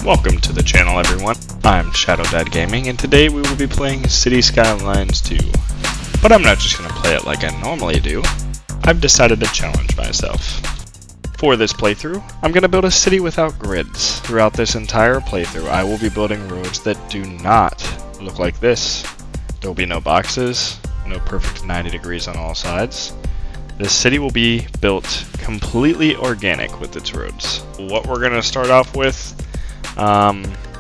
Welcome to the channel, everyone. I'm ShadowDad Gaming, and today we will be playing City Skylines II. But I'm not just going to play it like I normally do. I've decided to challenge myself. For this playthrough, I'm going to build a city without grids. Throughout this entire playthrough, I will be building roads that do not look like this. There will be no boxes, no perfect 90 degrees on all sides. This city will be built completely organic with its roads. What we're going to start off with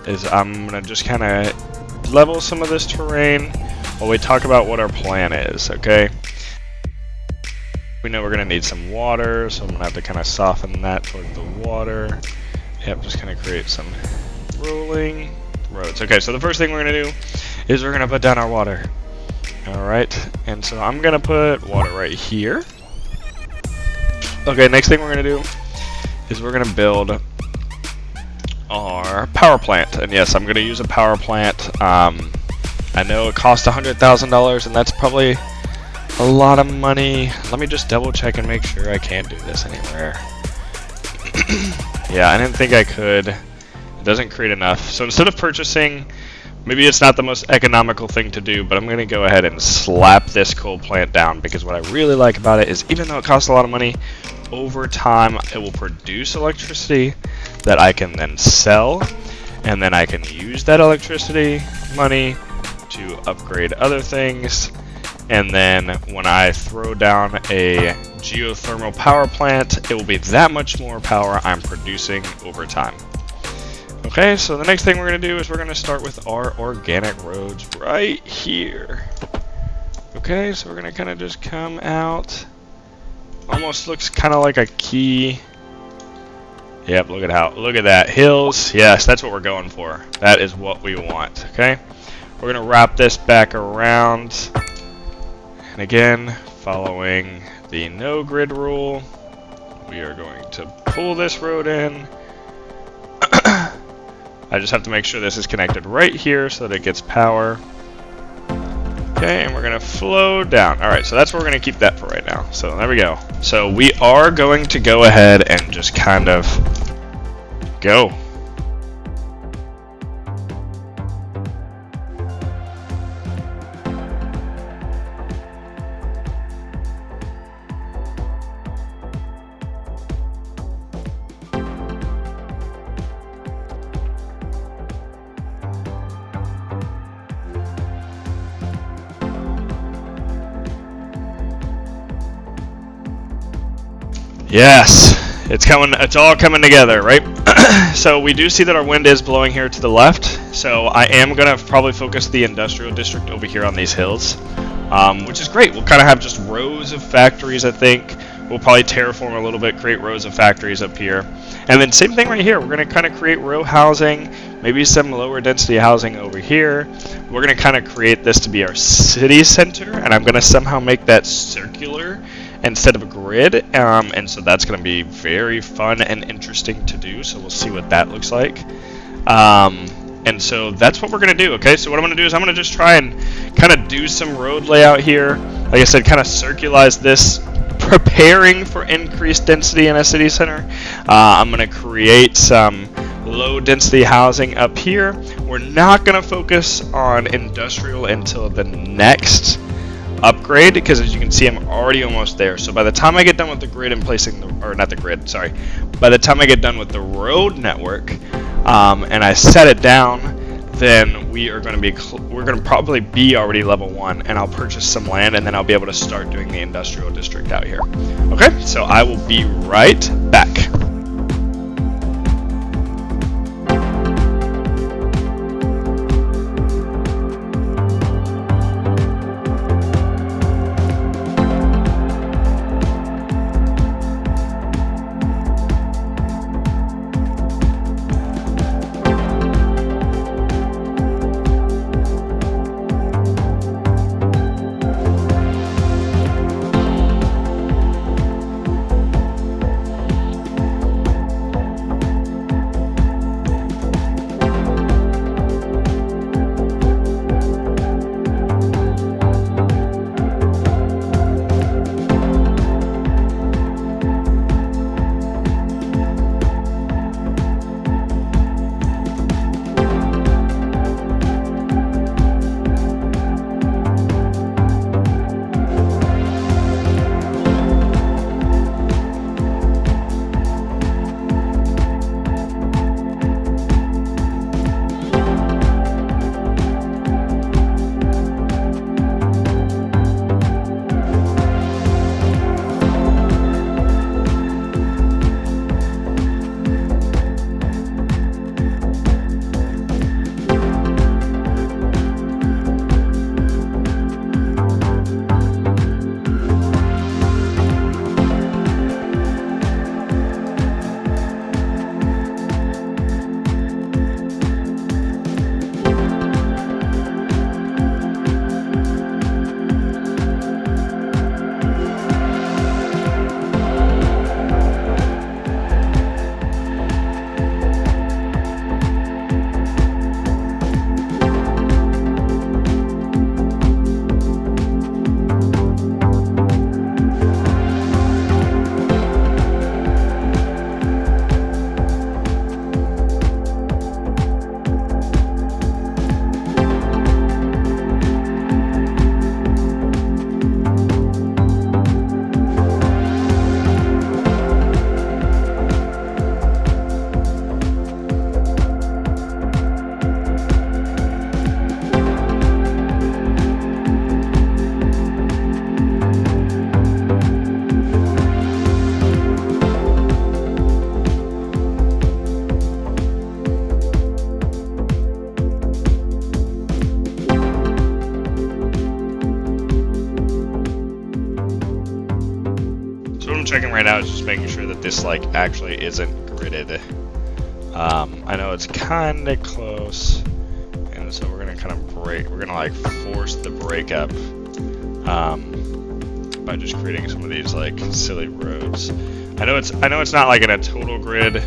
is I'm going to just kind of level some of this terrain while we talk about what our plan is, okay? We know we're going to need some water, so I'm going to have to kind of soften that toward the water. Yep, just kind of create some rolling roads. Okay, so the first thing we're going to do is we're going to put down our water. Alright, and so I'm going to put water right here. Okay, next thing we're going to do is we're going to build our power plant. And yes, I'm going to use a power plant. I know it costs $100,000, and that's probably a lot of money. Let me just double check and make sure I can't do this anywhere. Yeah, I didn't think I could. It doesn't create enough. So instead of purchasing, maybe it's not the most economical thing to do, but I'm going to go ahead and slap this coal plant down, because what I really like about it is even though it costs a lot of money, over time it will produce electricity that I can then sell, and then I can use that electricity money to upgrade other things. And then when I throw down a geothermal power plant, it will be that much more power I'm producing over time. Okay, so the next thing we're going to do is we're going to start with our organic roads right here. Okay, so we're going to kind of just come out. Almost looks kind of like a key. Yep, look at that. Hills. Yes, that's what we're going for. That is what we want, okay? We're going to wrap this back around. And again, following the no grid rule, we are going to pull this road in. I just have to make sure this is connected right here so that it gets power. Okay, and we're going to flow down. Alright, so that's where we're going to keep that for right now. So there we go. So we are going to go ahead and just kind of go. Yes, it's coming. It's all coming together, right? So we do see that our wind is blowing here to the left. So I am gonna probably focus the industrial district over here on these hills, which is great. We'll kind of have just rows of factories. I think we'll probably terraform a little bit, create rows of factories up here, and then same thing right here. We're gonna kind of create row housing, maybe some lower density housing over here. We're gonna kind of create this to be our city center, and I'm gonna somehow make that circular instead of a grid, and so that's going to be very fun and interesting to do, so we'll see what that looks like. And so that's what we're going to do, okay? So what I'm going to do is I'm going to just try and kind of do some road layout here. Like I said, kind of circularize this, preparing for increased density in a city center. I'm going to create some low density housing up here. We're not going to focus on industrial until the next upgrade, because as you can see, I'm already almost there. So by the time I get done with the grid and placing the, or not the grid, sorry, by the time I get done with the road network, and I set it down, then we're going to probably be already level 1, and I'll purchase some land, and then I'll be able to start doing the industrial district out here. Okay, so I will be right back. checking right now is just making sure that this like actually isn't gridded. I know it's kind of close, and so we're gonna kind of break. We're gonna like force the breakup by just creating some of these like silly roads. I know it's not like in a total grid,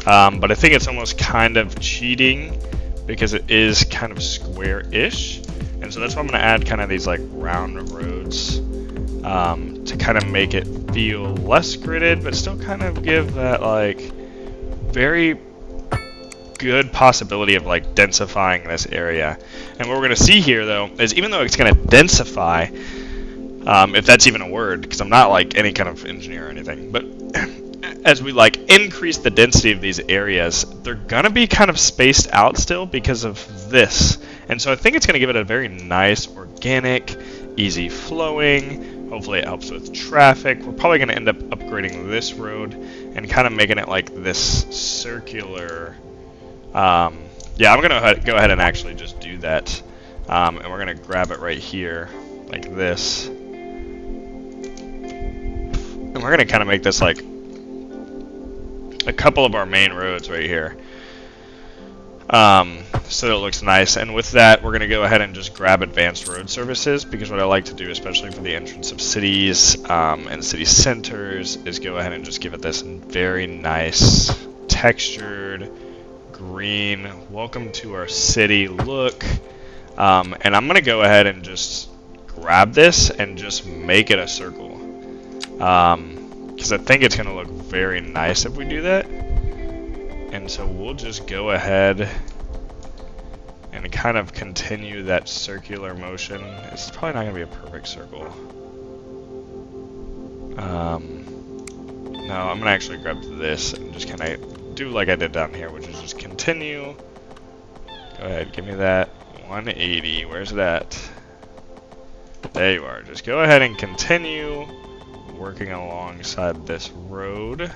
but I think it's almost kind of cheating because it is kind of square-ish, and so that's why I'm gonna add kind of these like round roads to kind of make it feel less gridded, but still kind of give that like very good possibility of like densifying this area. And what we're going to see here though is even though it's going to densify, if that's even a word, because I'm not like any kind of engineer or anything, but as we like increase the density of these areas, they're going to be kind of spaced out still because of this. And so I think it's going to give it a very nice, organic, easy flowing. Hopefully it helps with traffic. We're probably going to end up upgrading this road and kind of making it like this circular. Yeah, I'm gonna go ahead and actually just do that, and we're gonna grab it right here like this, and we're gonna kind of make this like a couple of our main roads right here, so that it looks nice. And with that, we're gonna go ahead and just grab advanced road services, because what I like to do, especially for the entrance of cities and city centers, is go ahead and just give it this very nice textured green welcome to our city look, and I'm gonna go ahead and just grab this and just make it a circle, because I think it's gonna look very nice if we do that. And so we'll just go ahead and kind of continue that circular motion. This is probably not gonna be a perfect circle. No, I'm gonna actually grab this and just kind of do like I did down here, which is just continue. Go ahead, give me that 180. Where's that? There you are. Just go ahead and continue working alongside this road. A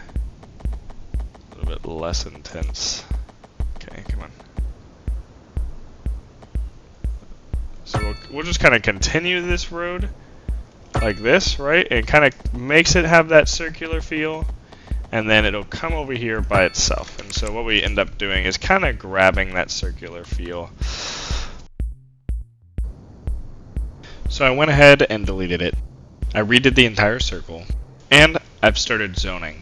little bit less intense. Okay, come on. So we'll just kind of continue this road like this, right? It kind of makes it have that circular feel. And then it'll come over here by itself. And so what we end up doing is kind of grabbing that circular feel. So I went ahead and deleted it. I redid the entire circle, and I've started zoning.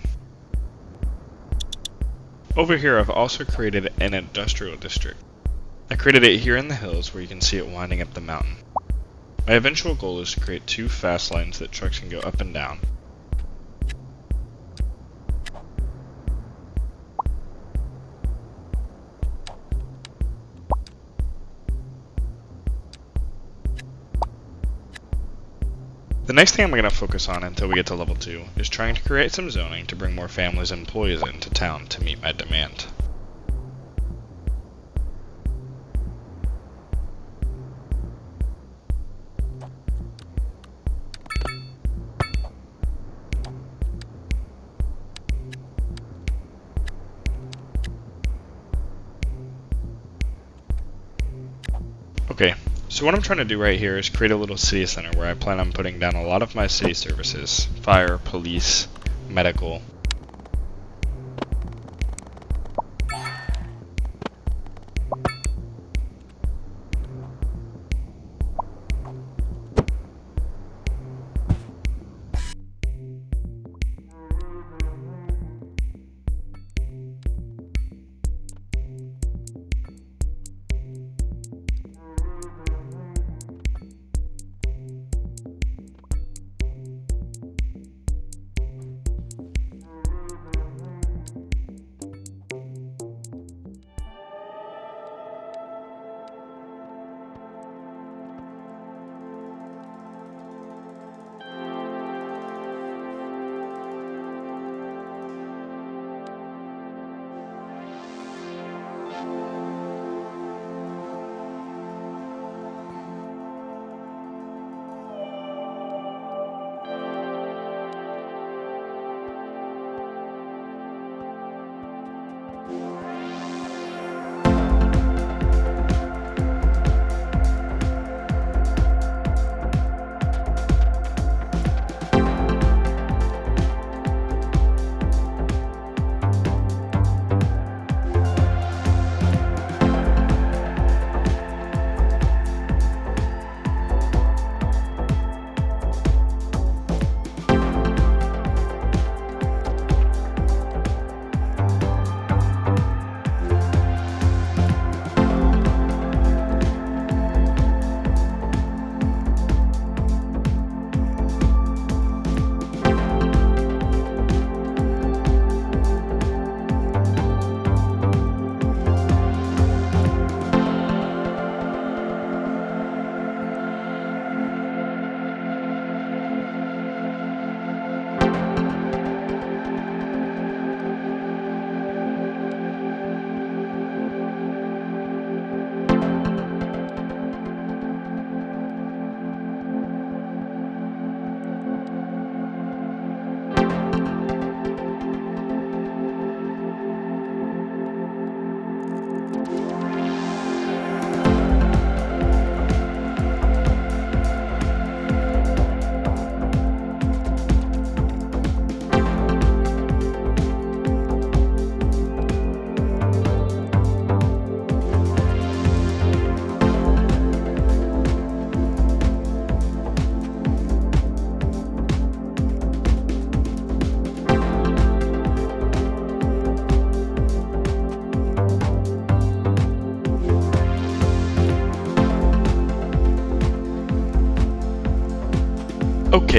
Over here I've also created an industrial district. I created it here in the hills where you can see it winding up the mountain. My eventual goal is to create 2 fast lanes that trucks can go up and down. The next thing I'm going to focus on until we get to level 2 is trying to create some zoning to bring more families and employees into town to meet my demand. Okay, so what I'm trying to do right here is create a little city center where I plan on putting down a lot of my city services: fire, police, medical.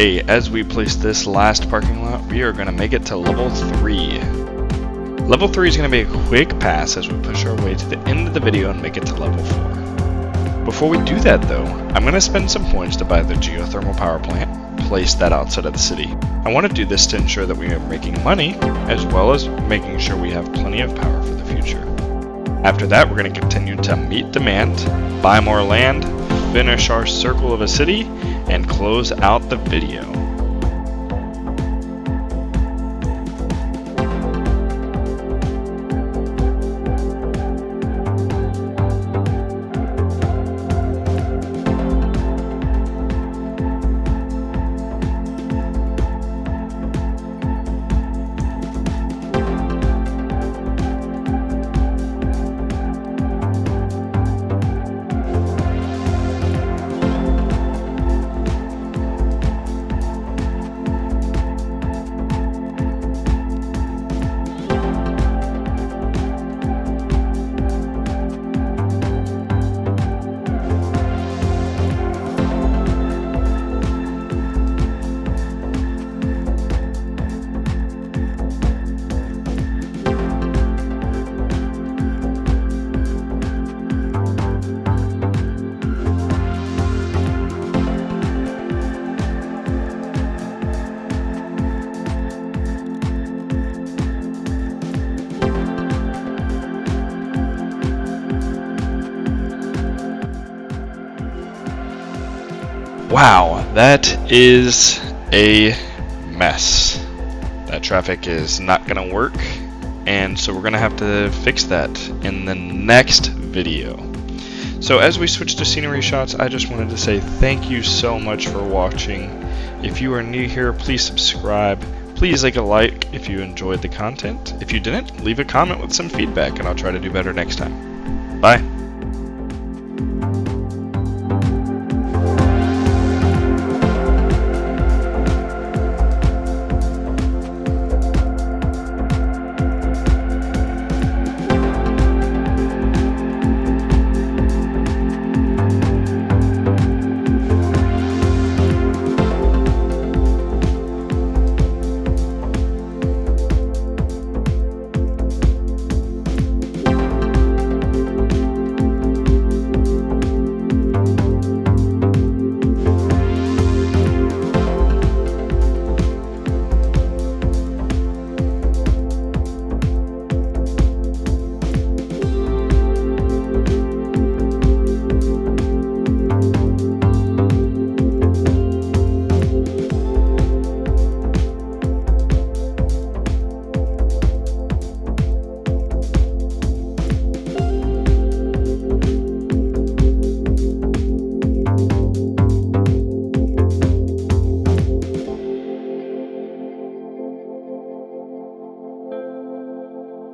Okay, as we place this last parking lot, we are going to make it to level 3. Level 3 is going to be a quick pass as we push our way to the end of the video and make it to level 4. Before we do that though, I'm going to spend some points to buy the geothermal power plant, place that outside of the city. I want to do this to ensure that we are making money, as well as making sure we have plenty of power for the future. After that, we're going to continue to meet demand, buy more land, finish our circle of a city, and close out the video. Wow, that is a mess. That traffic is not going to work, and so we're going to have to fix that in the next video. So as we switch to scenery shots, I just wanted to say thank you so much for watching. If you are new here, please subscribe. Please leave a like if you enjoyed the content. If you didn't, leave a comment with some feedback and I'll try to do better next time. Bye.